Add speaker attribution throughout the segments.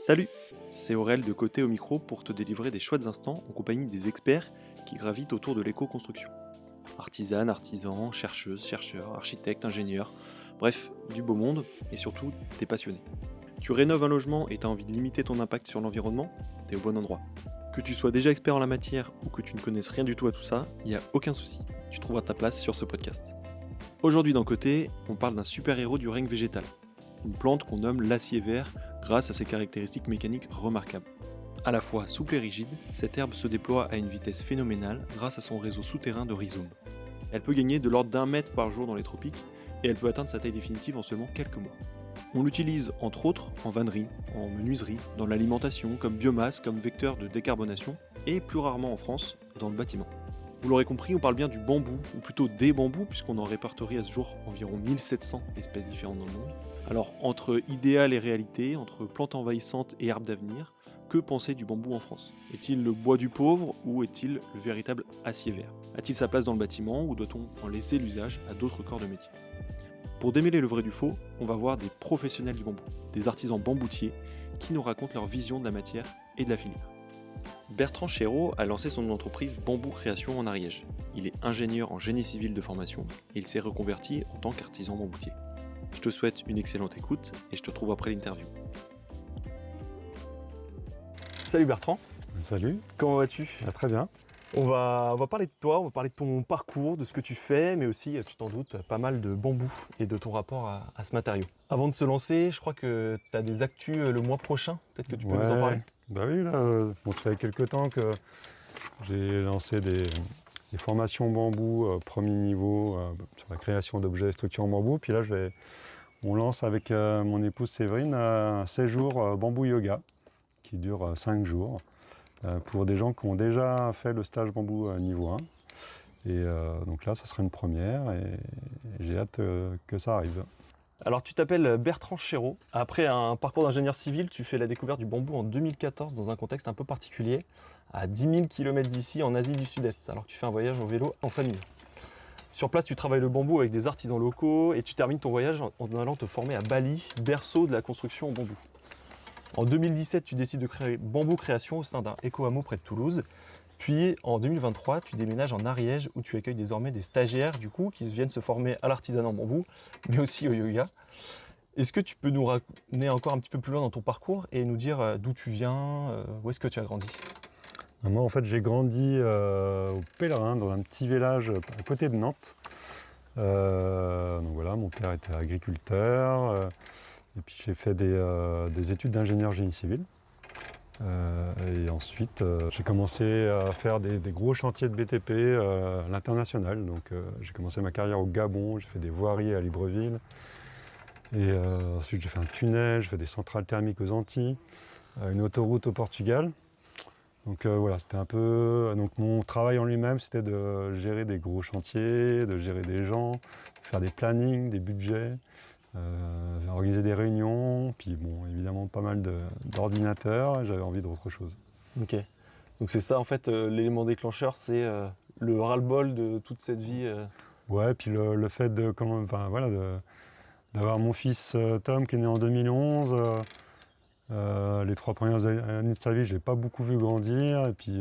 Speaker 1: Salut, c'est Aurel de Côté au micro pour te délivrer des chouettes instants en compagnie des experts qui gravitent autour de l'éco-construction. Artisanes, artisans, chercheuses, chercheurs, architectes, ingénieurs, bref, du beau monde et surtout des passionnés. Tu rénoves un logement et tu as envie de limiter ton impact sur l'environnement? T'es au bon endroit. Que tu sois déjà expert en la matière ou que tu ne connaisses rien du tout à tout ça, il n'y a aucun souci, tu trouveras ta place sur ce podcast. Aujourd'hui dans Côté, on parle d'un super-héros du règne végétal, une plante qu'on nomme l'acier vert grâce à ses caractéristiques mécaniques remarquables. À la fois souple et rigide, cette herbe se déploie à une vitesse phénoménale grâce à son réseau souterrain de rhizomes. Elle peut gagner de l'ordre d'1 mètre par jour dans les tropiques et elle peut atteindre sa taille définitive en seulement quelques mois. On l'utilise entre autres en vannerie, en menuiserie, dans l'alimentation, comme biomasse, comme vecteur de décarbonation et plus rarement en France, dans le bâtiment. Vous l'aurez compris, on parle bien du bambou, ou plutôt des bambous, puisqu'on en répertorie à ce jour environ 1700 espèces différentes dans le monde. Alors, entre idéal et réalité, entre plantes envahissantes et herbes d'avenir, que penser du bambou en France? Est-il le bois du pauvre, ou est-il le véritable acier vert? A-t-il sa place dans le bâtiment, ou doit-on en laisser l'usage à d'autres corps de métier? Pour démêler le vrai du faux, on va voir des professionnels du bambou, des artisans bamboutiers, qui nous racontent leur vision de la matière et de la filière. Bertrand Chéreau a lancé son entreprise Bambou Création en Ariège. Il est ingénieur en génie civil de formation et il s'est reconverti en tant qu'artisan bamboutier. Je te souhaite une excellente écoute et je te retrouve après l'interview. Salut Bertrand.
Speaker 2: Salut.
Speaker 1: Comment vas-tu?
Speaker 2: Très bien.
Speaker 1: On va parler de toi, on va parler de ton parcours, de ce que tu fais, mais aussi, tu t'en doutes, pas mal de bambou et de ton rapport à ce matériau. Avant de se lancer, je crois que tu as des actus le mois prochain, peut-être que tu peux nous en parler?
Speaker 2: Bah oui, là, ça fait quelques temps que j'ai lancé des formations bambou premier niveau sur la création d'objets et structures en bambou. Puis là, on lance avec mon épouse Séverine un séjour bambou yoga qui dure 5 jours pour des gens qui ont déjà fait le stage bambou niveau 1. Et donc là, ça sera une première et j'ai hâte que ça arrive.
Speaker 1: Alors tu t'appelles Bertrand Chéreau. Après un parcours d'ingénieur civil, tu fais la découverte du bambou en 2014 dans un contexte un peu particulier, à 10 000 km d'ici en Asie du Sud-Est, alors que tu fais un voyage en vélo en famille. Sur place, tu travailles le bambou avec des artisans locaux et tu termines ton voyage en allant te former à Bali, berceau de la construction en bambou. En 2017, tu décides de créer Bambou Création au sein d'un éco-hameau près de Toulouse. Puis en 2023, tu déménages en Ariège où tu accueilles désormais des stagiaires qui viennent se former à l'artisanat en bambou, mais aussi au yoga. Est-ce que tu peux nous ramener encore un petit peu plus loin dans ton parcours et nous dire d'où tu viens, où est-ce que tu as grandi?
Speaker 2: Moi, en fait, j'ai grandi au Pèlerin, dans un petit village à côté de Nantes. Donc voilà, mon père était agriculteur et puis j'ai fait des études d'ingénieur génie civil. Et ensuite, j'ai commencé à faire des gros chantiers de BTP à l'international. Donc, j'ai commencé ma carrière au Gabon, j'ai fait des voiries à Libreville. Et ensuite, j'ai fait un tunnel, j'ai fait des centrales thermiques aux Antilles, une autoroute au Portugal. Donc voilà, c'était un peu... Donc mon travail en lui-même, c'était de gérer des gros chantiers, de gérer des gens, de faire des plannings, des budgets. Organiser des réunions, puis bon, évidemment pas mal d'ordinateurs, j'avais envie d'autre chose.
Speaker 1: Ok, donc c'est ça en fait, l'élément déclencheur, c'est le ras-le-bol de toute cette vie.
Speaker 2: Ouais, puis le fait d'avoir mon fils Tom qui est né en 2011, les 3 premières années de sa vie, je ne l'ai pas beaucoup vu grandir, et puis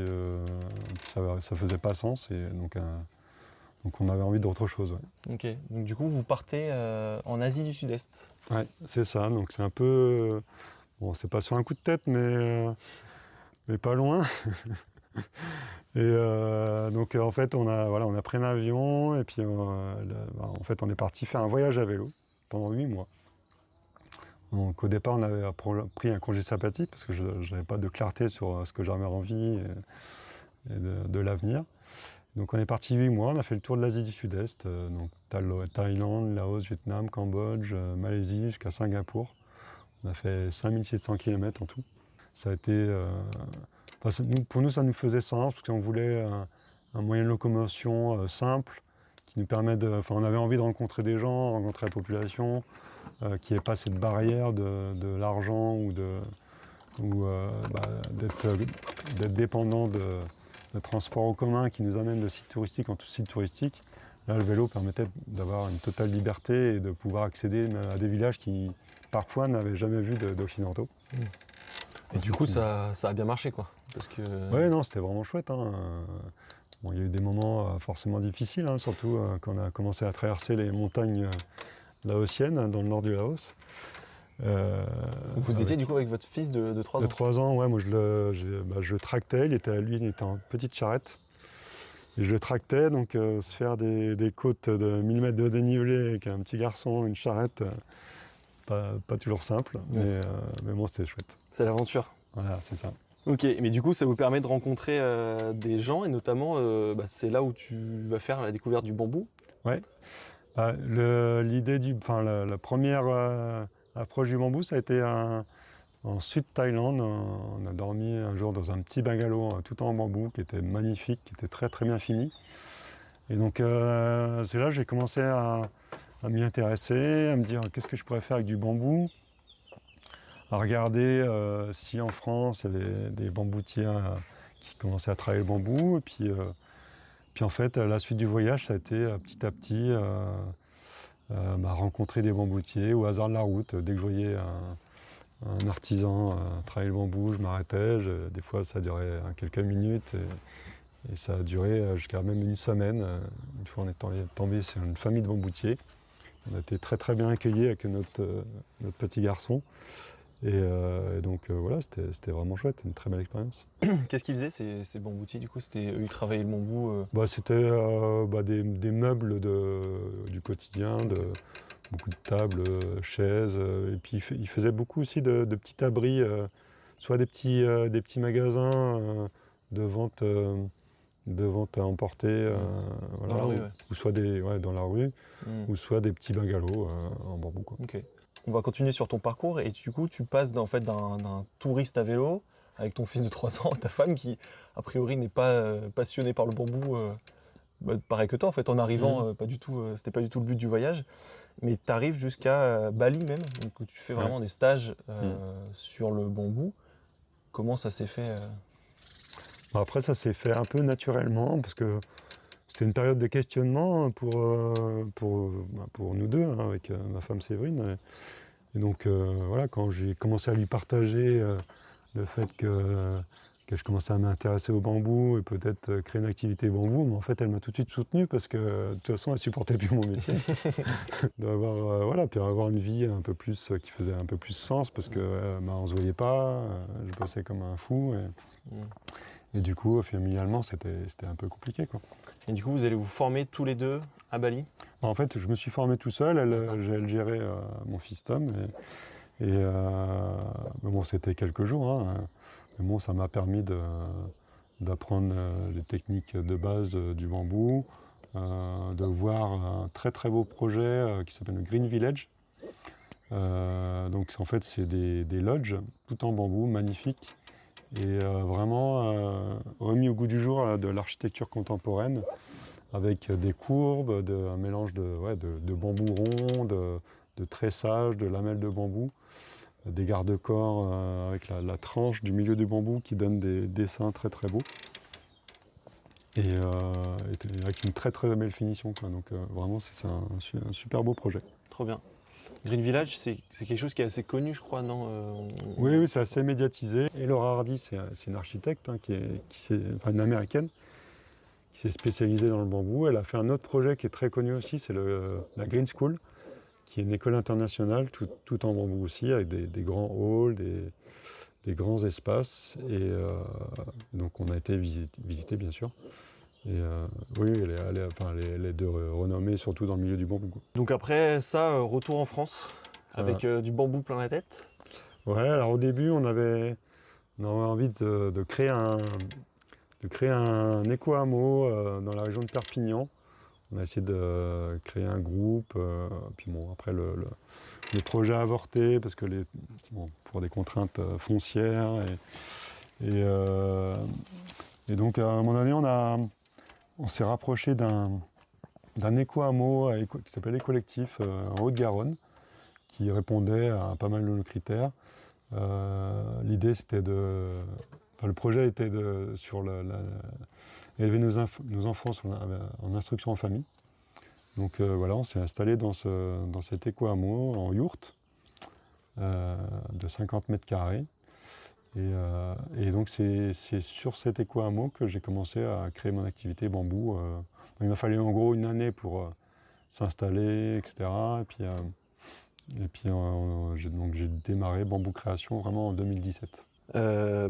Speaker 2: ça faisait pas sens, et donc on avait envie d'autre chose. Ouais.
Speaker 1: Ok, donc du coup vous partez en Asie du Sud-Est.
Speaker 2: Ouais, c'est ça, donc c'est un peu... bon, c'est pas sur un coup de tête, mais pas loin. Et donc en fait, on a pris un avion, et puis en fait, on est parti faire un voyage à vélo pendant 8 mois. Donc au départ, on avait pris un congé sympathique, parce que je n'avais pas de clarté sur ce que j'avais envie et de l'avenir. Donc on est parti 8 mois, on a fait le tour de l'Asie du Sud-Est, donc Thaïlande, Laos, Vietnam, Cambodge, Malaisie jusqu'à Singapour. On a fait 5700 km en tout. Ça a été, pour nous, ça nous faisait sens parce qu'on voulait un moyen de locomotion simple qui nous permet on avait envie de rencontrer des gens, rencontrer la population, qui n'ait pas cette barrière de l'argent ou d'être dépendant de transport en commun qui nous amène de site touristique en tout site touristique. Là, le vélo permettait d'avoir une totale liberté et de pouvoir accéder à des villages qui, parfois, n'avaient jamais vu d'occidentaux.
Speaker 3: Et du coup, ça a bien marché, quoi. Parce que...
Speaker 2: Ouais, non, c'était vraiment chouette, hein. Bon, il y a eu des moments forcément difficiles, hein, surtout quand on a commencé à traverser les montagnes laotiennes, dans le nord du Laos.
Speaker 3: Vous étiez du coup avec votre fils de 3
Speaker 2: de
Speaker 3: ans.
Speaker 2: 3 ans, ouais, moi je le tractais, il était en petite charrette. Et je le tractais, donc se faire des côtes de 1000 mètres de dénivelé avec un petit garçon, une charrette, pas toujours simple,
Speaker 3: Ouais.
Speaker 2: mais bon, c'était chouette.
Speaker 3: C'est l'aventure.
Speaker 2: Voilà, c'est ça.
Speaker 3: Ok, mais du coup, ça vous permet de rencontrer des gens et notamment, c'est là où tu vas faire la découverte du bambou.
Speaker 2: Ouais. L'idée enfin, la première approche du bambou, ça a été en sud Thaïlande. On a dormi un jour dans un petit bungalow tout en bambou qui était magnifique, qui était très très bien fini. Et donc c'est là que j'ai commencé à m'y intéresser, à me dire qu'est-ce que je pourrais faire avec du bambou, à regarder si en France il y avait des bamboutiers qui commençaient à travailler le bambou. Et puis en fait, la suite du voyage, ça a été petit à petit rencontrer des bamboutiers au hasard de la route. Dès que je voyais un artisan travailler le bambou, je m'arrêtais. Des fois, ça durait quelques minutes et ça a duré jusqu'à même une semaine. Une fois, on est tombé sur une famille de bamboutiers. On a été très très bien accueillis avec notre petit garçon. Et donc voilà, c'était vraiment chouette, une très belle expérience.
Speaker 3: Qu'est-ce qu'ils faisaient ces bamboutiers du coup? C'était eux, ils travaillaient le bambou.
Speaker 2: C'était des meubles du quotidien, beaucoup de tables, chaises, et puis ils faisaient beaucoup aussi de petits abris, soit des petits magasins de vente à emporter,
Speaker 3: Dans la rue, ouais.
Speaker 2: ou soit dans la rue, ou soit des petits bungalows en bambou, quoi.
Speaker 3: Ok. On va continuer sur ton parcours et du coup, tu passes d'un touriste à vélo avec ton fils de 3 ans, ta femme qui, a priori, n'est pas passionnée par le bambou, pareil que toi en fait, en arrivant, pas du tout, c'était pas du tout le but du voyage, mais tu arrives jusqu'à Bali même, donc où tu fais vraiment des stages sur le bambou. Comment ça s'est fait
Speaker 2: Après, ça s'est fait un peu naturellement, parce que c'était une période de questionnement pour nous deux, hein, avec ma femme Séverine. Et donc voilà, quand j'ai commencé à lui partager le fait que je commençais à m'intéresser au bambou et peut-être créer une activité bambou, mais en fait elle m'a tout de suite soutenu parce que de toute façon elle supportait plus mon métier. Puis avoir une vie un peu plus qui faisait un peu plus sens parce que on se voyait pas, je bossais comme un fou et du coup familialement c'était un peu compliqué, quoi.
Speaker 3: Et du coup, vous allez vous former tous les deux à Bali?
Speaker 2: En fait, je me suis formé tout seul, elle gérait mon fils Tom. Mais bon, c'était quelques jours, hein. Mais bon, ça m'a permis d'apprendre les techniques de base du bambou, de voir un très très beau projet qui s'appelle le Green Village. Donc en fait, c'est des lodges tout en bambou, magnifiques, et vraiment remis au goût du jour de l'architecture contemporaine, avec des courbes, un mélange de bambou rond, de tressage, de lamelles de bambou, des garde-corps avec la tranche du milieu du bambou qui donne des dessins très très beaux. Et avec une très très belle finition, quoi. Donc vraiment, c'est un super beau projet.
Speaker 3: Trop bien. Green Village, c'est quelque chose qui est assez connu, je crois, non
Speaker 2: Oui, c'est assez médiatisé. Et Laura Hardy, c'est une architecte, hein, une américaine, qui s'est spécialisée dans le bambou. Elle a fait un autre projet qui est très connu aussi, c'est la Green School, qui est une école internationale, tout en bambou aussi, avec des grands halls, des grands espaces. Et donc on a été visiter bien sûr. Et oui, elle est de renommée, surtout dans le milieu du bambou, quoi.
Speaker 3: Donc après ça, retour en France, avec du bambou plein la tête.
Speaker 2: Ouais, alors au début, on avait envie de créer un éco-hameau dans la région de Perpignan. On a essayé de créer un groupe, puis bon, après le projet a avorté parce que pour des contraintes foncières et donc à un moment donné on s'est rapproché d'un éco-hameau qui s'appelle Les Collectifs en Haute-Garonne, qui répondait à pas mal de nos critères. L'idée c'était le projet était élever nos enfants en instruction en famille. Donc voilà, on s'est installé dans cet éco-hameau en yourte de 50 mètres carrés. Et donc c'est sur cet éco-hameau que j'ai commencé à créer mon activité bambou. Il m'a fallu en gros une année pour s'installer, etc. J'ai démarré Bambou Création vraiment en 2017.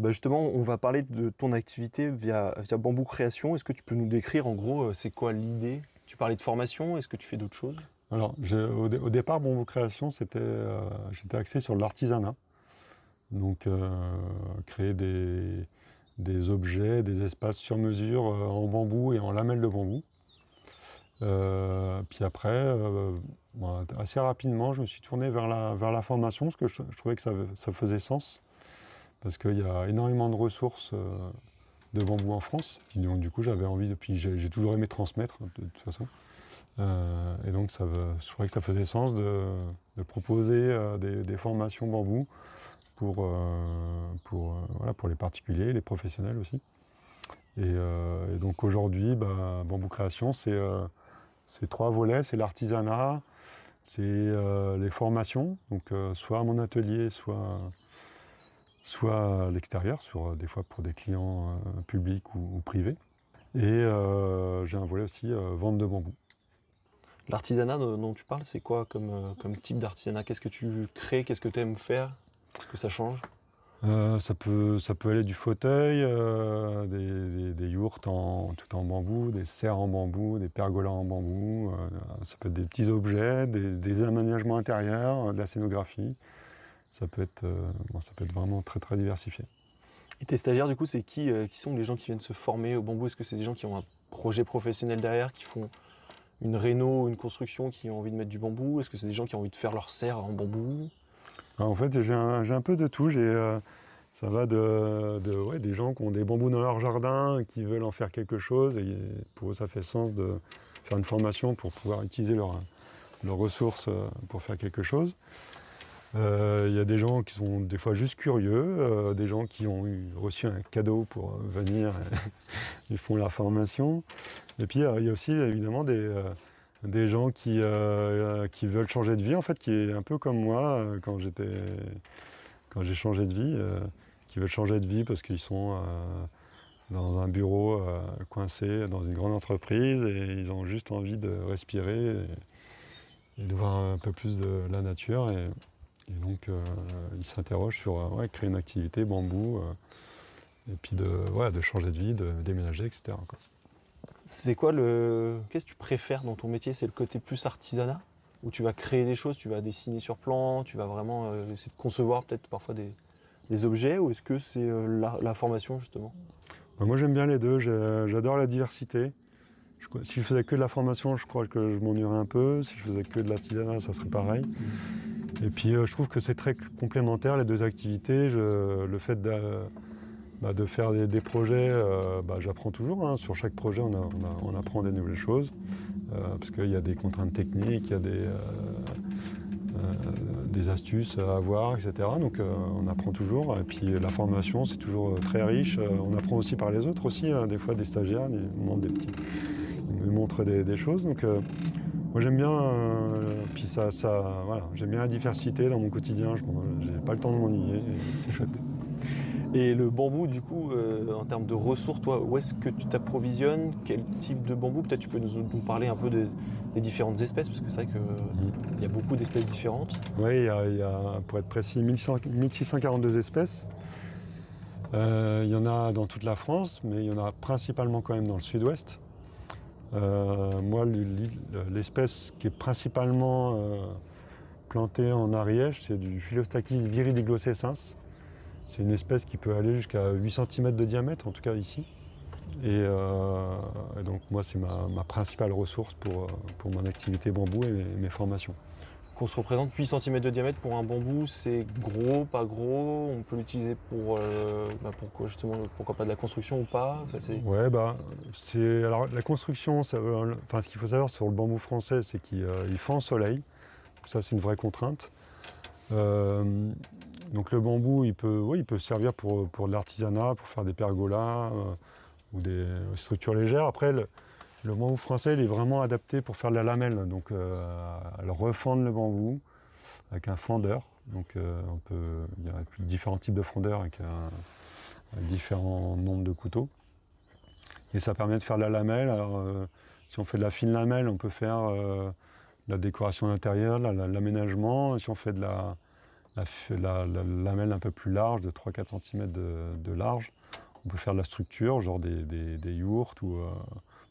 Speaker 3: Justement, on va parler de ton activité via Bambou Création. Est-ce que tu peux nous décrire en gros c'est quoi l'idée? Tu parlais de formation, est-ce que tu fais d'autres choses?
Speaker 2: Alors au départ, Bambou Création, j'étais axé sur l'artisanat. Donc créer des objets, des espaces sur mesure en bambou et en lamelles de bambou. Puis après, assez rapidement, je me suis tourné vers la formation, parce que je trouvais que ça faisait sens, parce qu'il y a énormément de ressources de bambou en France. Puis donc du coup, j'avais envie, puis j'ai toujours aimé transmettre, de toute façon. Et donc je trouvais que ça faisait sens de proposer des formations bambou pour les particuliers, les professionnels aussi. Et donc aujourd'hui, Bambou Création, c'est 3 volets, c'est l'artisanat, c'est les formations, donc soit à mon atelier, soit à l'extérieur, des fois pour des clients publics ou privés. Et j'ai un volet aussi vente de bambou.
Speaker 3: L'artisanat dont tu parles, c'est quoi comme type d'artisanat? Qu'est-ce que tu crées? Qu'est-ce que tu aimes faire? Est-ce que ça change?
Speaker 2: Ça peut aller du fauteuil, des yourtes tout en bambou, des serres en bambou, des pergolas en bambou. Ça peut être des petits objets, des aménagements intérieurs, de la scénographie. Ça peut être vraiment très très diversifié.
Speaker 3: Et tes stagiaires, du coup, c'est qui sont les gens qui viennent se former au bambou? Est-ce que c'est des gens qui ont un projet professionnel derrière, qui font une réno, une construction, qui ont envie de mettre du bambou? Est-ce que c'est des gens qui ont envie de faire leur serre en bambou?
Speaker 2: Alors, en fait, j'ai un peu de tout. Ça va des gens qui ont des bambous dans leur jardin, qui veulent en faire quelque chose. Et pour eux, ça fait sens de faire une formation pour pouvoir utiliser leurs ressources pour faire quelque chose. Il y a des gens qui sont des fois juste curieux, des gens qui ont reçu un cadeau pour venir, ils font la formation. Et puis il y a aussi évidemment des gens qui veulent changer de vie, en fait, qui est un peu comme moi quand j'ai changé de vie, qui veulent changer de vie parce qu'ils sont dans un bureau coincé dans une grande entreprise et ils ont juste envie de respirer et de voir un peu plus de la nature. Et donc, ils s'interrogent sur créer une activité bambou, et puis de changer de vie, de déménager, etc. quoi.
Speaker 3: C'est quoi Qu'est-ce que tu préfères dans ton métier? C'est le côté plus artisanat, où tu vas créer des choses, tu vas dessiner sur plan, tu vas vraiment essayer de concevoir peut-être parfois des objets, ou est-ce que c'est la formation justement?
Speaker 2: Moi, j'aime bien les deux, j'adore la diversité. Si je faisais que de la formation, je crois que je m'ennuierais un peu. Si je faisais que de l'artisanat, ça serait pareil. Et puis je trouve que c'est très complémentaire les deux activités. Le fait de faire des projets, j'apprends toujours. Hein. Sur chaque projet, on apprend des nouvelles choses. Parce qu'il y a des contraintes techniques, il y a des astuces à avoir, etc. Donc on apprend toujours. Et puis la formation, c'est toujours très riche. On apprend aussi par les autres aussi. Hein. Des fois, des stagiaires, ils me montrent des choses. Donc moi j'aime bien, puis voilà, j'aime bien la diversité dans mon quotidien, j'ai pas le temps de m'ennuyer, et c'est chouette.
Speaker 3: Et le bambou, du coup, en termes de ressources, toi, où est-ce que tu t'approvisionnes? Quel type de bambou? Peut-être tu peux nous parler un peu des différentes espèces, parce que c'est vrai qu'il y a beaucoup d'espèces différentes.
Speaker 2: Oui, il y a, pour être précis, 1642 espèces. Il y en a dans toute la France, mais il y en a principalement quand même dans le sud-ouest. Moi, l'espèce qui est principalement plantée en Ariège, c'est du Philostachys viridigloscescens. C'est une espèce qui peut aller jusqu'à 8 cm de diamètre, en tout cas ici. Et donc moi, c'est ma principale ressource pour mon activité bambou et mes formations.
Speaker 3: Qu'on se représente 8 cm de diamètre pour un bambou, c'est gros, pas gros? On peut l'utiliser pour quoi, justement, pourquoi pas de la construction ou pas?
Speaker 2: Ouais, alors la construction, ce qu'il faut savoir sur le bambou français, c'est qu'il fend au soleil. Ça, c'est une vraie contrainte. Donc le bambou, il peut servir pour de l'artisanat, pour faire des pergolas ou des structures légères. Après, le bambou français, il est vraiment adapté pour faire de la lamelle, donc à refendre le bambou avec un fendeur. Donc il y a différents types de frondeurs avec différents nombres de couteaux. Et ça permet de faire de la lamelle. Alors, si on fait de la fine lamelle, on peut faire la décoration d'intérieur, l'aménagement. Si on fait de la lamelle un peu plus large, de 3-4 cm de large, on peut faire de la structure, genre des yourtes ou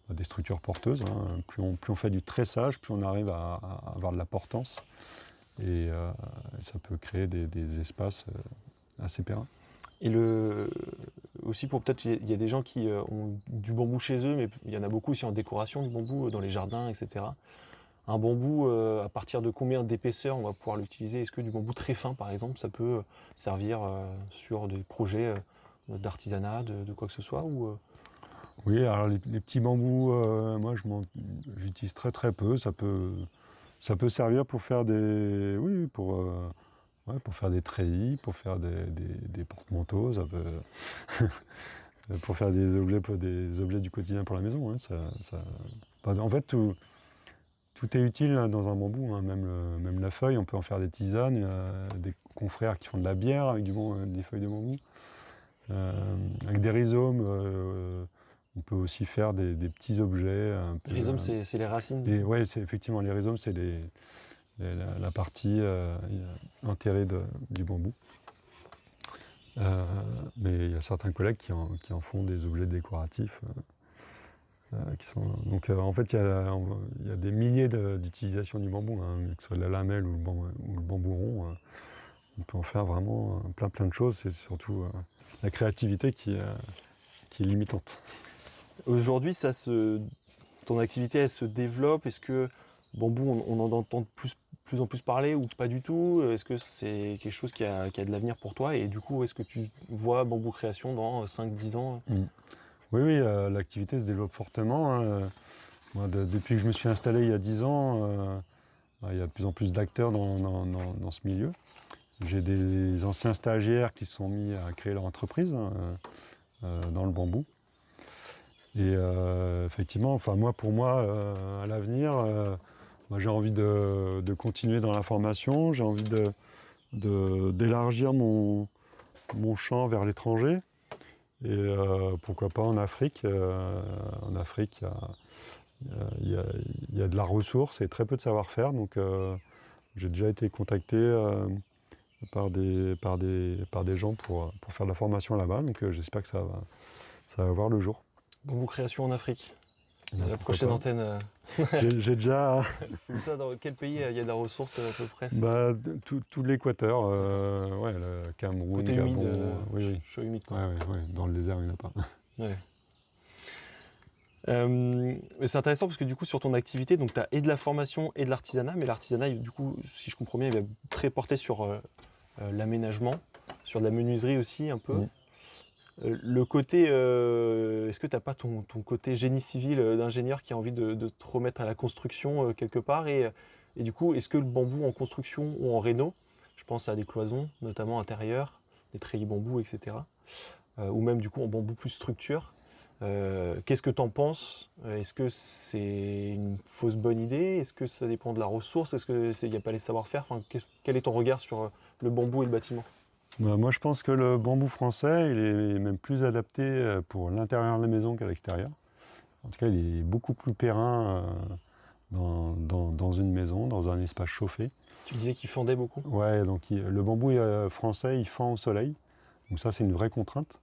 Speaker 2: des structures porteuses. Hein. Plus on fait du tressage, plus on arrive à avoir de la portance. Et ça peut créer des espaces assez périns.
Speaker 3: Et aussi pour peut-être, il y a des gens qui ont du bambou chez eux, mais il y en a beaucoup aussi en décoration de bambou, dans les jardins, etc. Un bambou, à partir de combien d'épaisseur on va pouvoir l'utiliser? Est-ce que du bambou très fin, par exemple, ça peut servir sur des projets d'artisanat, de quoi que ce soit
Speaker 2: Oui, alors les petits bambous, moi j'utilise très très peu. Ça peut servir pour faire pour faire des treillis, pour faire des porte-manteaux, pour faire des objets du quotidien pour la maison. Hein, en fait, tout est utile hein, dans un bambou, hein, même la feuille, on peut en faire des tisanes. Il y a des confrères qui font de la bière avec des feuilles de bambou. Avec des rhizomes, on peut aussi faire des petits objets.
Speaker 3: Les rhizomes, c'est les racines.
Speaker 2: Oui, effectivement, les rhizomes, c'est la partie enterrée du bambou. Mais il y a certains collègues qui en font des objets décoratifs. En fait, il y a des milliers d'utilisations du bambou, hein, que ce soit la lamelle ou le bambou rond. On peut en faire vraiment plein de choses. C'est surtout la créativité qui est limitante.
Speaker 3: Aujourd'hui, ton activité, elle se développe. Est-ce que bambou, on en entend de plus en plus parler ou pas du tout? Est-ce que c'est quelque chose qui a de l'avenir pour toi? Et du coup, est-ce que tu vois Bambou Création dans 5-10 ans?
Speaker 2: Oui, l'activité se développe fortement. Hein. Moi, depuis que je me suis installé il y a 10 ans, il y a de plus en plus d'acteurs dans ce milieu. J'ai des anciens stagiaires qui se sont mis à créer leur entreprise dans le bambou. Et effectivement, pour moi, à l'avenir, j'ai envie de continuer dans la formation, j'ai envie d'élargir mon champ vers l'étranger. Et pourquoi pas en Afrique. En Afrique, il y a de la ressource et très peu de savoir-faire. Donc j'ai déjà été contacté par des gens pour faire de la formation là-bas. Donc j'espère que ça va voir le jour.
Speaker 3: Bambou Création en Afrique. La prochaine antenne.
Speaker 2: J'ai déjà.
Speaker 3: Ça, dans quel pays il y a de la ressource à peu près?
Speaker 2: Tout l'Équateur, le Cameroun,
Speaker 3: Côté
Speaker 2: Gabon.
Speaker 3: humide,
Speaker 2: Oui.
Speaker 3: chaud humide quoi.
Speaker 2: Ouais, dans le désert, il n'y en a pas.
Speaker 3: Ouais. Mais c'est intéressant parce que du coup sur ton activité, donc tu as et de la formation et de l'artisanat, mais l'artisanat du coup, si je comprends bien, il va très porter sur l'aménagement, sur de la menuiserie aussi un peu. Le côté, est-ce que tu n'as pas ton côté génie civil d'ingénieur qui a envie de te remettre à la construction quelque part et du coup, est-ce que le bambou en construction ou en réno, je pense à des cloisons, notamment intérieures, des treillis bambou, etc., ou même du coup en bambou plus structure, qu'est-ce que tu en penses? Est-ce que c'est une fausse bonne idée? Est-ce que ça dépend de la ressource? Est-ce qu'il n'y a pas les savoir-faire? Quel est ton regard sur le bambou et le bâtiment?
Speaker 2: Moi, je pense que le bambou français, il est même plus adapté pour l'intérieur de la maison qu'à l'extérieur. En tout cas, il est beaucoup plus périn dans une maison, dans un espace chauffé.
Speaker 3: Tu disais qu'il fendait beaucoup?
Speaker 2: Ouais, donc le bambou français, il fend au soleil. Donc ça, c'est une vraie contrainte.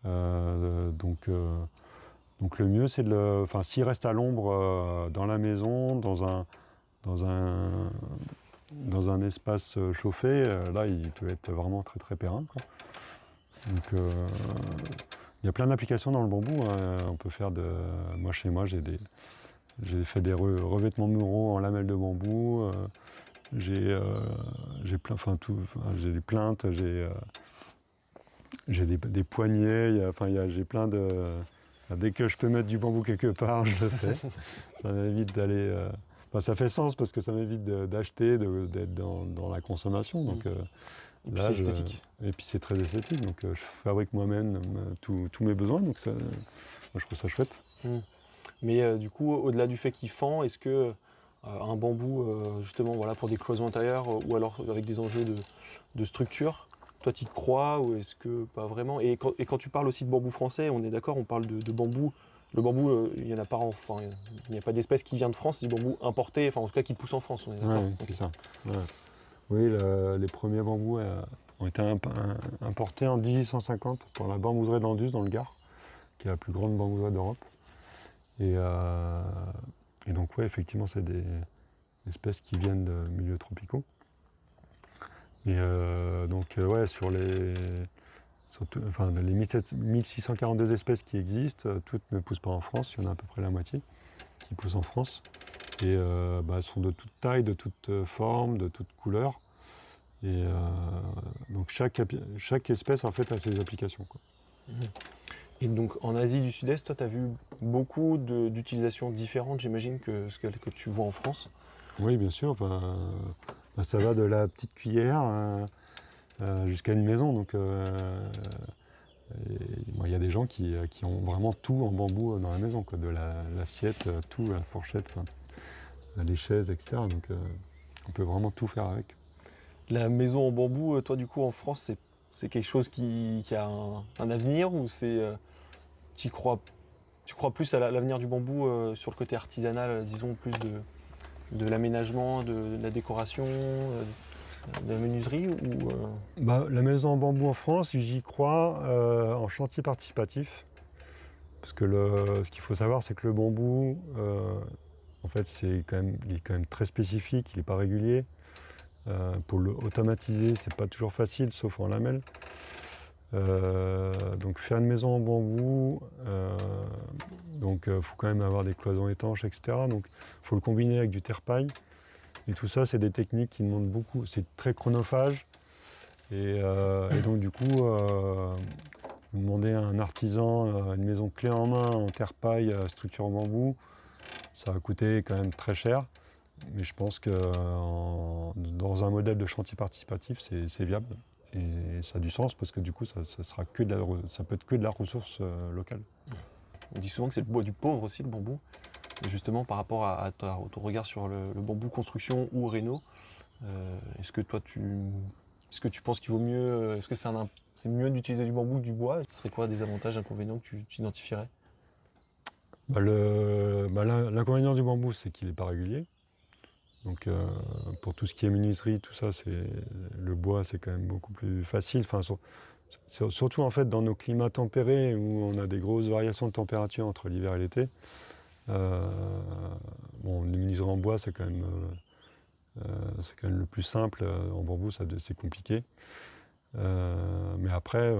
Speaker 2: Donc le mieux, c'est s'il reste à l'ombre dans la maison, dans un espace chauffé, là, il peut être vraiment très très périn, quoi. Donc, il y a plein d'applications dans le bambou. Hein. On peut faire moi, chez moi, j'ai fait des revêtements muraux en lamelles de bambou. J'ai des plaintes, j'ai des poignées. J'ai plein de. Dès que je peux mettre du bambou quelque part, je le fais. Ça m'évite d'aller. Ça fait sens parce que ça m'évite d'acheter, d'être dans la consommation. Donc,
Speaker 3: et puis c'est esthétique.
Speaker 2: Et puis c'est très esthétique. Donc je fabrique moi-même tous mes besoins. Donc moi, je trouve ça chouette.
Speaker 3: Mais du coup, au-delà du fait qu'il fend, est-ce que un bambou justement voilà, pour des cloisons intérieures ou alors avec des enjeux de structure? Toi, tu y crois ou est-ce que pas vraiment? Et quand tu parles aussi de bambou français, on est d'accord, on parle de bambou. Le bambou, il n'y en a pas, enfin, il n'y a pas d'espèce qui vient de France, c'est du bambou importé, enfin en tout cas qui pousse en France, on est d'accord?
Speaker 2: Ouais,
Speaker 3: Ok.
Speaker 2: c'est ça. Ouais. Oui, les premiers bambous ont été importés en 1850 par la bambouserie d'Andus dans le Gard, qui est la plus grande bambouserie d'Europe. Et, euh, et donc, ouais, effectivement, c'est des espèces qui viennent de milieux tropicaux. Et ouais, enfin, les 1642 espèces qui existent, toutes ne poussent pas en France, il y en a à peu près la moitié qui poussent en France. Et elles sont de toute taille, de toute forme, de toute couleur. Et donc chaque espèce en fait a ses applications, quoi.
Speaker 3: Et donc en Asie du Sud-Est, toi, tu as vu beaucoup d'utilisations différentes, j'imagine, que ce que tu vois en France.
Speaker 2: Oui, bien sûr. Ça va de la petite cuillère jusqu'à une maison. Donc, il y a des gens qui ont vraiment tout en bambou dans la maison, quoi, de l'assiette, tout, la fourchette, enfin, les chaises, etc. Donc, on peut vraiment tout faire avec.
Speaker 3: La maison en bambou, toi, du coup, en France, c'est quelque chose qui a un avenir ou tu crois plus à l'avenir du bambou sur le côté artisanal, disons, plus de l'aménagement, de la décoration, de la menuiserie
Speaker 2: La maison en bambou en France, j'y crois en chantier participatif. Parce que ce qu'il faut savoir, c'est que le bambou, en fait, il est quand même très spécifique, il n'est pas régulier. Pour le automatiser, c'est pas toujours facile, sauf en lamelles. Donc faire une maison en bambou, faut quand même avoir des cloisons étanches, etc. Donc il faut le combiner avec du terre-paille. Et tout ça, c'est des techniques qui demandent beaucoup. C'est très chronophage. Et donc du coup, vous demandez à un artisan une maison clé en main en terre-paille, structure en bambou, ça va coûter quand même très cher. Mais je pense que dans un modèle de chantier participatif, c'est viable. Et ça a du sens parce que du coup, ça peut être que de la ressource locale.
Speaker 3: On dit souvent que c'est le bois du pauvre aussi, le bambou. Et justement, par rapport à ton regard sur le bambou construction ou réno, est-ce que toi, est-ce que tu penses qu'il vaut mieux, est-ce que c'est mieux d'utiliser du bambou que du bois? Ce serait quoi des avantages, inconvénients que tu identifierais?
Speaker 2: L'inconvénient du bambou, c'est qu'il n'est pas régulier. Donc pour tout ce qui est menuiserie, tout ça, le bois, c'est quand même beaucoup plus facile. Enfin, surtout en fait dans nos climats tempérés où on a des grosses variations de température entre l'hiver et l'été. Les menuiseries en bois, c'est quand même le plus simple. En bambou, c'est compliqué. Mais après,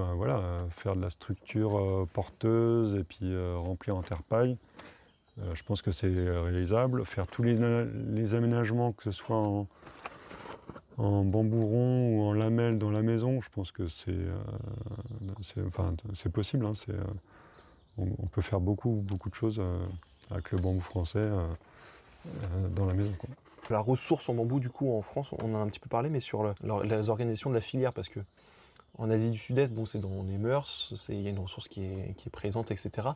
Speaker 2: faire de la structure porteuse et puis remplir en terre-paille, je pense que c'est réalisable. Faire tous les aménagements, que ce soit en bambou rond ou en lamelles dans la maison, je pense que c'est possible, hein. On peut faire beaucoup de choses avec le bambou français dans la maison, quoi.
Speaker 3: La ressource en bambou, du coup, en France, on en a un petit peu parlé, mais sur les organisations de la filière, parce que en Asie du Sud-Est, bon, c'est dans les mœurs, il y a une ressource qui est présente, etc.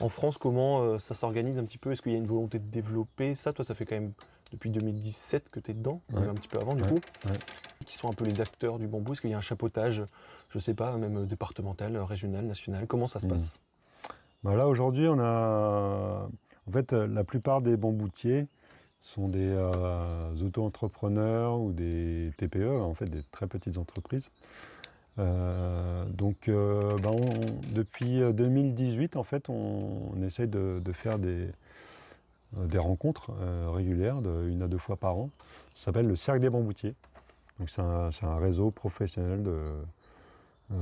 Speaker 3: En France, comment ça s'organise un petit peu? Est-ce qu'il y a une volonté de développer ça? Toi, ça fait quand même depuis 2017 que tu es dedans,
Speaker 2: Ouais.
Speaker 3: un petit peu avant, du coup.
Speaker 2: Ouais.
Speaker 3: Qui sont un peu les acteurs du bambou? Est-ce qu'il y a un chapeautage, je sais pas, même départemental, régional, national? Comment ça se passe?
Speaker 2: Là, aujourd'hui, on a... En fait, la plupart des bamboutiers sont des auto-entrepreneurs ou des TPE, en fait, des très petites entreprises. Depuis 2018, en fait, on essaie de faire des rencontres régulières, une à deux fois par an. Ça s'appelle le Cercle des Bamboutiers. Donc c'est un réseau professionnel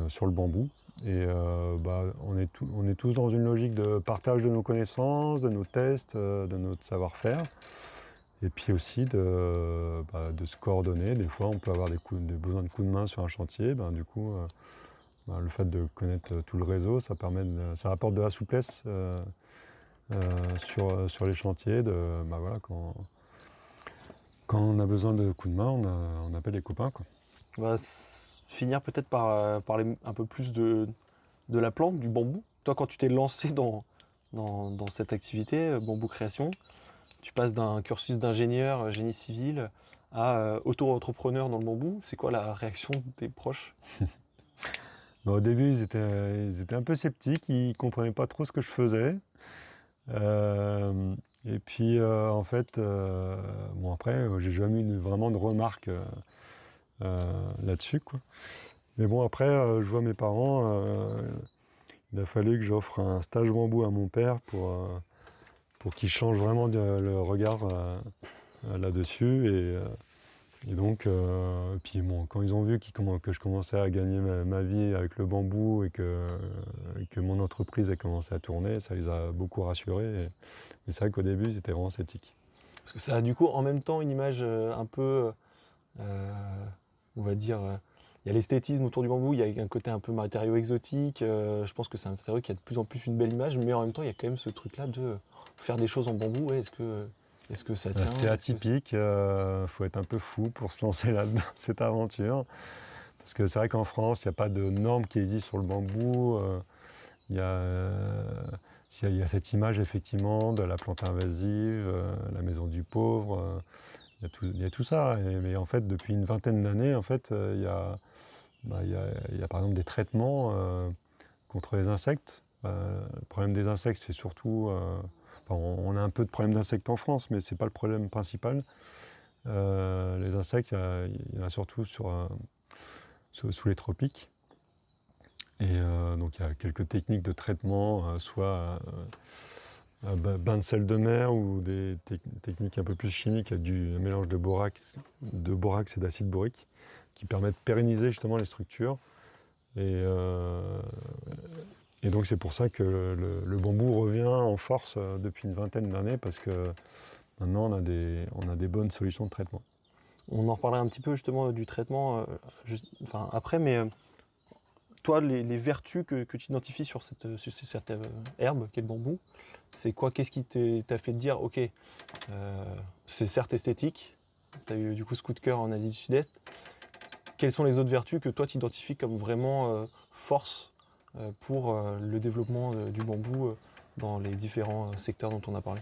Speaker 2: sur le bambou. Et on est tous dans une logique de partage de nos connaissances, de nos tests, de notre savoir-faire. Et puis aussi de se coordonner. Des fois, on peut avoir des besoins de coups de main sur un chantier. Le fait de connaître tout le réseau, ça apporte de la souplesse sur les chantiers. Quand on a besoin de coups de main, on appelle les copains, quoi.
Speaker 3: On va finir peut-être par parler un peu plus de la plante, du bambou. Toi, quand tu t'es lancé dans cette activité, bambou création, tu passes d'un cursus d'ingénieur, génie civil, à auto-entrepreneur dans le bambou. C'est quoi la réaction de tes proches?
Speaker 2: Bah, au début, ils étaient un peu sceptiques, ils ne comprenaient pas trop ce que je faisais. Et puis, en fait, bon après, j'ai jamais eu vraiment de remarques là-dessus, quoi. Mais bon, après, je vois mes parents, il a fallu que j'offre un stage bambou à mon père pour qu'il change vraiment le regard là-dessus. Et donc, puis bon, quand ils ont vu que je commençais à gagner ma vie avec le bambou et que mon entreprise a commencé à tourner, ça les a beaucoup rassurés. Mais c'est vrai qu'au début, ils étaient vraiment sceptiques.
Speaker 3: Parce que ça a du coup en même temps une image un peu, on va dire, il y a l'esthétisme autour du bambou, il y a un côté un peu matériau exotique. Je pense que c'est un matériau qui a de plus en plus une belle image, mais en même temps, il y a quand même ce truc-là de faire des choses en bambou. Ouais, est-ce que ça tient?
Speaker 2: C'est atypique, faut être un peu fou pour se lancer là-dedans, cette aventure. Parce que c'est vrai qu'en France, il n'y a pas de normes qui existent sur le bambou. Il y a cette image effectivement de la plante invasive, la maison du pauvre. Il y a tout ça. Mais en fait, depuis une vingtaine d'années, en fait, il y a par exemple des traitements contre les insectes. Le problème des insectes, c'est surtout... on a un peu de problème d'insectes en France, mais ce n'est pas le problème principal. Les insectes, il y en a surtout sous les tropiques. Et donc il y a quelques techniques de traitement, soit bain de sel de mer ou des techniques un peu plus chimiques avec un mélange de borax et d'acide borique qui permettent de pérenniser justement les structures. Et donc c'est pour ça que le bambou revient en force depuis une vingtaine d'années parce que maintenant on a des bonnes solutions de traitement.
Speaker 3: On en reparlera un petit peu justement du traitement après, mais toi, les vertus que tu identifies sur cette herbe qu'est le bambou, c'est quoi? Qu'est-ce qui t'a fait te dire, ok, c'est certes esthétique, tu as eu du coup ce coup de cœur en Asie du Sud-Est. Quelles sont les autres vertus que toi tu identifies comme vraiment force pour le développement du bambou dans les différents secteurs dont on a parlé?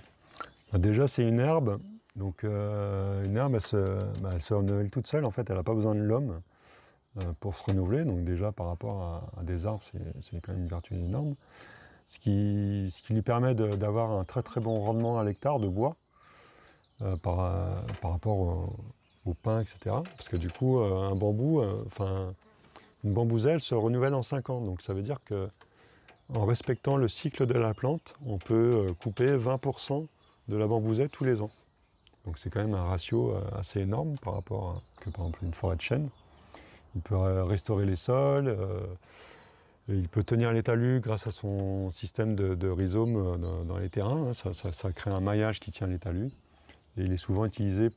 Speaker 2: Déjà, c'est une herbe. Donc une herbe, elle se renouvelle toute seule. En fait, elle n'a pas besoin de l'homme pour se renouveler. Donc déjà, par rapport à des arbres, c'est quand même une vertu énorme. Ce qui lui permet d'avoir un très très bon rendement à l'hectare de bois par rapport au pin, etc. Parce que du coup, un bambou, une bambouselle se renouvelle en 5 ans. Donc ça veut dire qu'en respectant le cycle de la plante, on peut couper 20% de la bambousette tous les ans. Donc c'est quand même un ratio assez énorme par rapport à par exemple une forêt de chêne. Il peut restaurer les sols, il peut tenir les talus grâce à son système de rhizomes dans les terrains. Ça crée un maillage qui tient les talus. Et il est souvent utilisé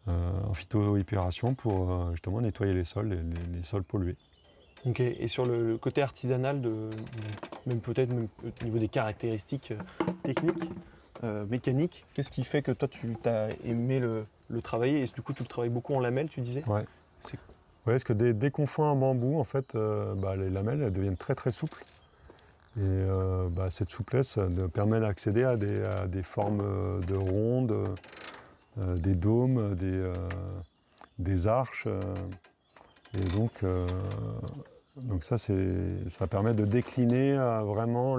Speaker 2: en phytoépuration pour justement nettoyer les sols, les sols pollués.
Speaker 3: Ok, et sur le côté artisanal, même peut-être au niveau des caractéristiques techniques, mécaniques, qu'est-ce qui fait que toi tu as aimé le travailler et du coup tu le travailles beaucoup en lamelles, tu disais?
Speaker 2: Ouais. Parce que dès qu'on fond un bambou, en fait, les lamelles elles deviennent très très souples. Et cette souplesse permet d'accéder à des formes de rondes, des dômes, des arches. Et donc ça permet de décliner vraiment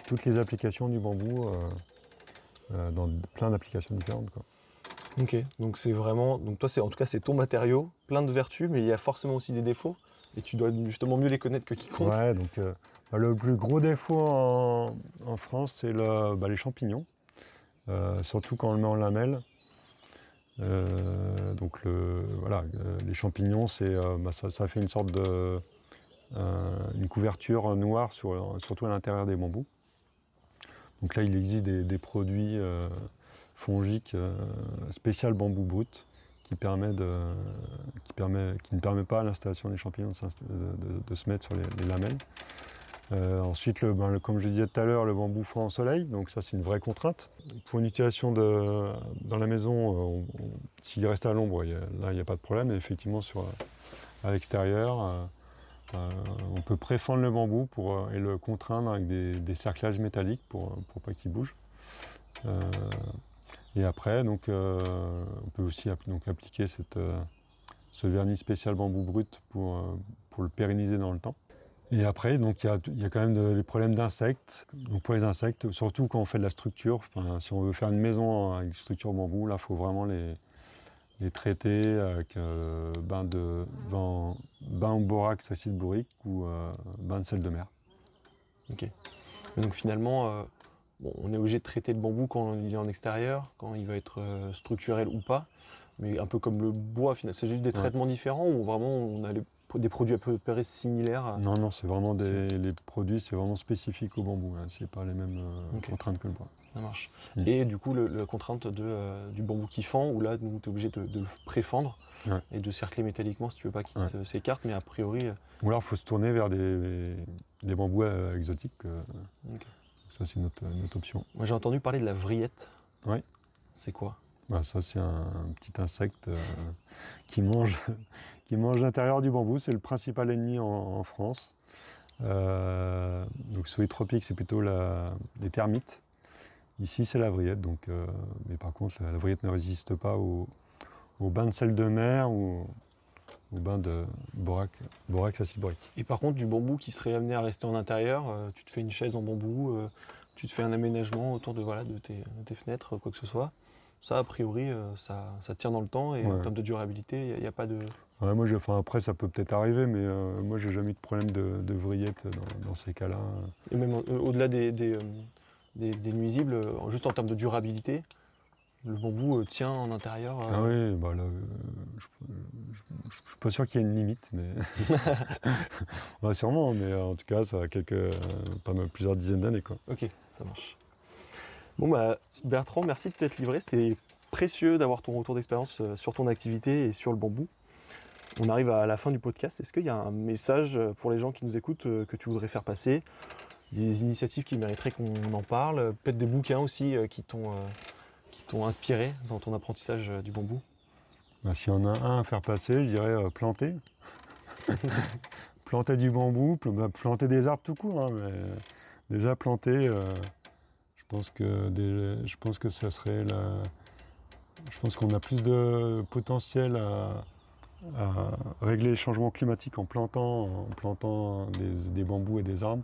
Speaker 2: toutes les applications du bambou dans plein d'applications différentes, quoi.
Speaker 3: Ok, donc c'est vraiment, donc toi en tout cas c'est ton matériau, plein de vertus, mais il y a forcément aussi des défauts, et tu dois justement mieux les connaître que quiconque.
Speaker 2: Ouais, donc le plus gros défaut en France, c'est les champignons, surtout quand on le met en lamelle. Les champignons, ça fait une sorte une couverture noire surtout à l'intérieur des bambous. Donc là, il existe des produits fongiques spécial bambou brut qui ne permet pas à l'installation des champignons de se mettre sur les lamelles. Ensuite, comme je disais tout à l'heure, le bambou fond en soleil, donc ça c'est une vraie contrainte. Pour une utilisation dans la maison, s'il reste à l'ombre, là il n'y a pas de problème. Et effectivement, à l'extérieur, on peut préfendre le bambou et le contraindre avec des cerclages métalliques pour pas qu'il bouge. Et après, donc, on peut aussi donc, appliquer ce vernis spécial bambou brut pour le pérenniser dans le temps. Et après, donc, il y a quand même des problèmes d'insectes. Donc pour les insectes, surtout quand on fait de la structure, si on veut faire une maison avec des structures bambou, là, il faut vraiment les traiter avec bain au borax acide bourrique ou bain de sel de mer.
Speaker 3: Ok. Mais donc finalement, on est obligé de traiter le bambou quand il est en extérieur, quand il va être structurel ou pas. Mais un peu comme le bois, finalement, c'est juste des traitements différents ou vraiment on a des produits à peu près similaires.
Speaker 2: Non, c'est vraiment les produits, c'est vraiment spécifique au bambou. Hein. C'est pas les mêmes contraintes que le bois.
Speaker 3: Ça marche. Et du coup, la contrainte du bambou qui fend, où là, tu es obligé de le préfendre et de cercler métalliquement si tu veux pas qu'il s'écarte, mais a priori.
Speaker 2: Ou alors, il faut se tourner vers des bambous exotiques. Ça, c'est une autre option.
Speaker 3: Moi, j'ai entendu parler de la vrillette.
Speaker 2: Oui.
Speaker 3: C'est quoi?
Speaker 2: Ça, c'est un petit insecte qui mange l'intérieur du bambou. C'est le principal ennemi en France. Donc, sur les tropiques, c'est plutôt les termites. Ici, c'est la vrillette. Donc, mais par contre, la vrillette ne résiste pas au bain de sel de mer ou au bain de borax acide bourrique.
Speaker 3: Et par contre, du bambou qui serait amené à rester en intérieur, tu te fais une chaise en bambou, tu te fais un aménagement autour de tes fenêtres, quoi que ce soit. Ça, a priori, ça tient dans le temps et en termes de durabilité, il n'y a pas de...
Speaker 2: Ouais, après, ça peut peut-être arriver, mais moi, j'ai jamais eu de problème de vrillette dans ces cas-là.
Speaker 3: Et même au-delà des nuisibles, juste en termes de durabilité, le bambou tient en intérieur.
Speaker 2: Ah oui, là, je suis pas sûr qu'il y ait une limite, mais sûrement, mais en tout cas, ça a plusieurs dizaines d'années, quoi.
Speaker 3: Ok, ça marche. Bon Bertrand, merci de t'être livré. C'était précieux d'avoir ton retour d'expérience sur ton activité et sur le bambou. On arrive à la fin du podcast. Est-ce qu'il y a un message pour les gens qui nous écoutent que tu voudrais faire passer? Des initiatives qui mériteraient qu'on en parle? Peut-être des bouquins aussi qui t'ont inspiré dans ton apprentissage du bambou?
Speaker 2: S'il y en a un à faire passer, je dirais planter. Planter du bambou, planter des arbres tout court, hein, mais déjà planter... Je pense que ça serait je pense qu'on a plus de potentiel à régler les changements climatiques en plantant des bambous et des arbres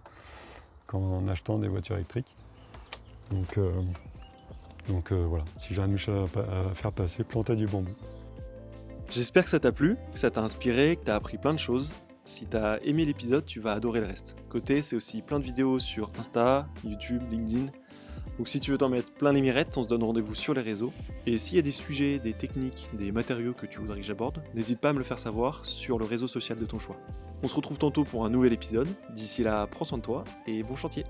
Speaker 2: qu'en achetant des voitures électriques. Donc voilà, si j'ai un message à faire passer, planter du bambou.
Speaker 1: J'espère que ça t'a plu, que ça t'a inspiré, que t'as appris plein de choses. Si t'as aimé l'épisode, tu vas adorer le reste. Côté, c'est aussi plein de vidéos sur Insta, YouTube, LinkedIn. Donc si tu veux t'en mettre plein les mirettes, on se donne rendez-vous sur les réseaux. Et s'il y a des sujets, des techniques, des matériaux que tu voudrais que j'aborde, n'hésite pas à me le faire savoir sur le réseau social de ton choix. On se retrouve tantôt pour un nouvel épisode. D'ici là, prends soin de toi et bon chantier.